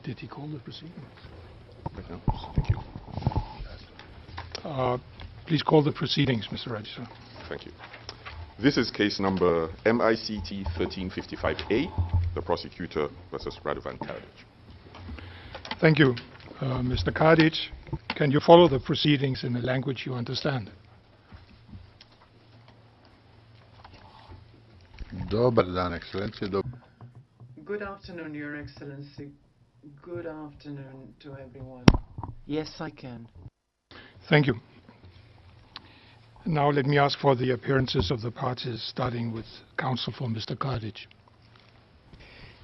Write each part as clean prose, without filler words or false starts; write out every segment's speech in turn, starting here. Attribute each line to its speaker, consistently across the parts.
Speaker 1: Did he call the proceedings?
Speaker 2: No. Thank you.
Speaker 1: Please call the proceedings, Mr. Registrar.
Speaker 2: Thank you. This is case number MICT 1355A, the prosecutor versus Radovanu Karadžiću.
Speaker 1: Thank you. Mr. Karadžić, can you follow the proceedings in the language you understand?
Speaker 3: Dobar dan, Excellency.
Speaker 4: Good afternoon, Your Excellency. Good afternoon to everyone. Yes, I can.
Speaker 1: Thank you. Now let me ask for the appearances of the parties, starting with counsel for Mr. Karadžić.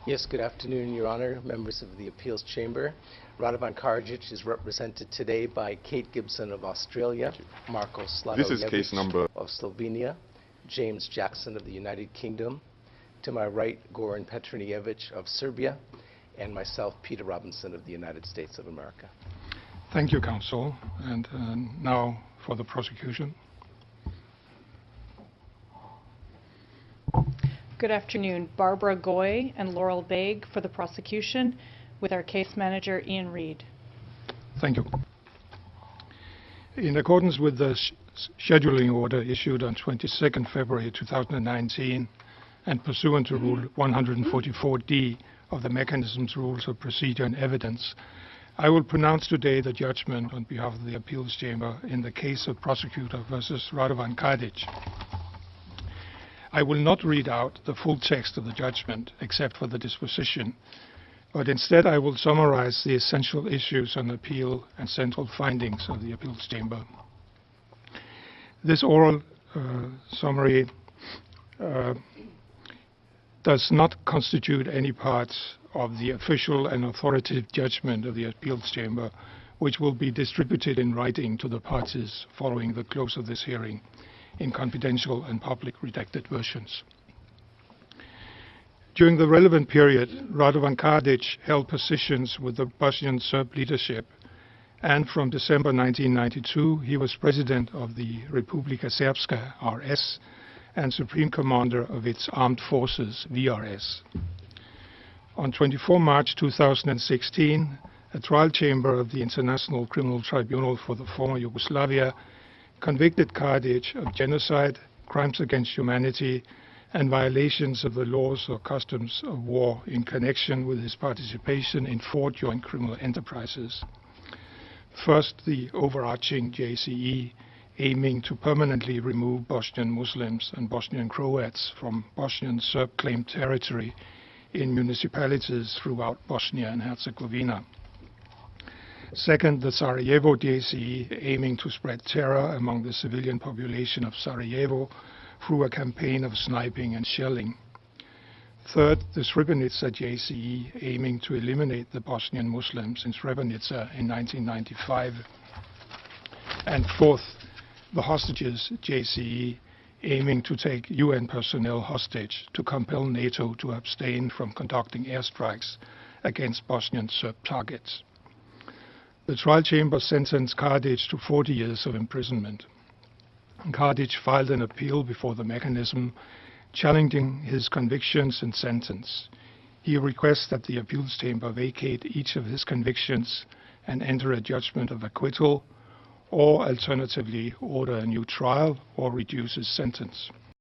Speaker 5: Yes, good afternoon, Your Honor, members of the Appeals Chamber. Radovanu Karadžiću is represented today by Kate Gibson of Australia, Marko Sladojevic of Slovenia, James Jackson of the United Kingdom, to my right, Goran Petronijevic of Serbia, and myself, Peter Robinson of the United States of America.
Speaker 1: Thank you, counsel. And now for the prosecution.
Speaker 6: Good afternoon. Barbara Goy and Laurel Vague for the prosecution, with our case manager, Ian Reid.
Speaker 1: Thank you. In accordance with the scheduling order issued on 22nd February 2019 and pursuant to Rule 144D of the Mechanisms, Rules of Procedure and Evidence, I will pronounce today the judgment on behalf of the Appeals Chamber in the case of Prosecutor versus Radovanu Karadžiću. I will not read out the full text of the judgment except for the disposition, but instead I will summarize the essential issues on appeal and central findings of the Appeals Chamber. This oral summary does not constitute any part of the official and authoritative judgment of the Appeals Chamber, which will be distributed in writing to the parties following the close of this hearing in confidential and public redacted versions. During the relevant period, Radovanu Karadžiću held positions with the Bosnian Serb leadership, and from December 1992 he was president of the Republika Srpska, RS, and Supreme Commander of its armed forces, VRS. On 24 March 2016, a trial chamber of the International Criminal Tribunal for the former Yugoslavia convicted Karadžić of genocide, crimes against humanity, and violations of the laws or customs of war in connection with his participation in 4 joint criminal enterprises. First, the overarching JCE, aiming to permanently remove Bosnian Muslims and Bosnian Croats from Bosnian Serb-claimed territory in municipalities throughout Bosnia and Herzegovina. Second, the Sarajevo JCE, aiming to spread terror among the civilian population of Sarajevo through a campaign of sniping and shelling. Third, the Srebrenica JCE, aiming to eliminate the Bosnian Muslims in Srebrenica in 1995. And fourth, the Hostages JCE, aiming to take UN personnel hostage to compel NATO to abstain from conducting airstrikes against Bosnian Serb targets. The trial chamber sentenced Karadžić to 40 years of imprisonment. Karadžić filed an appeal before the mechanism, challenging his convictions and sentence. He requests that the appeals chamber vacate each of his convictions and enter a judgment of acquittal, or alternatively order a new trial or reduce his sentence.